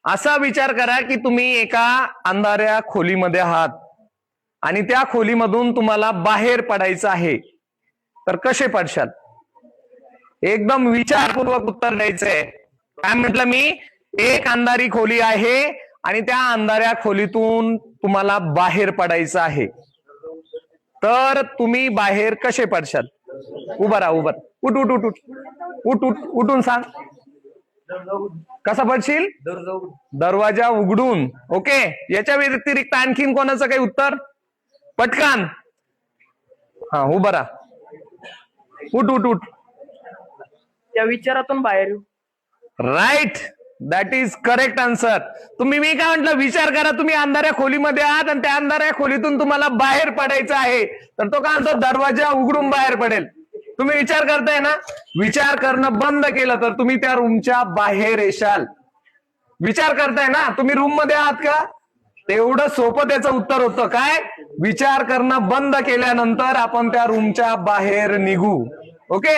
असा विचार करा की तुम्ही एका अंधाऱ्या खोलीमध्ये आहात आणि त्या खोलीमधून तुम्हाला बाहेर पडायचं आहे, तर कसे पडशाल? एकदम विचारपूर्वक उत्तर द्यायचंय. काय म्हटलं मी? एक अंधारी खोली आहे आणि त्या अंधाऱ्या खोलीतून तुम्हाला बाहेर पडायचं आहे, तर तुम्ही बाहेर कसे पडशाल? उभं राहा, उभं. उठ उठ उठ उठ उठ उठून सांग. कसा पडशील? दरवाजा उघडून. ओके, याच्या व्यतिरिक्त आणखीन कोणाचं काही उत्तर? पटकन. हा, उभं राहा. उठ उठ उठ. त्या विचारातून बाहेर येऊ. Right, that is correct answer. तुम्ही, मी काय म्हटलं, विचार करा तुम्ही अंधाऱ्या खोलीमध्ये आहात आणि त्या अंधाऱ्या खोलीतून तुम्हाला बाहेर पडायचं आहे, तर तो काय म्हणतो? दरवाजा उघडून बाहेर पडेल. तुम्ही विचार करताय ना? विचार करणं बंद केलं तर तुम्ही त्या रूमच्या बाहेर येशाल. विचार करताय ना? तुम्ही रूम मध्ये आहात का? तेवढं सोपं त्याचं उत्तर होतं. काय? विचार करणं बंद केल्यानंतर आपण त्या रूमच्या बाहेर निघू. ओके.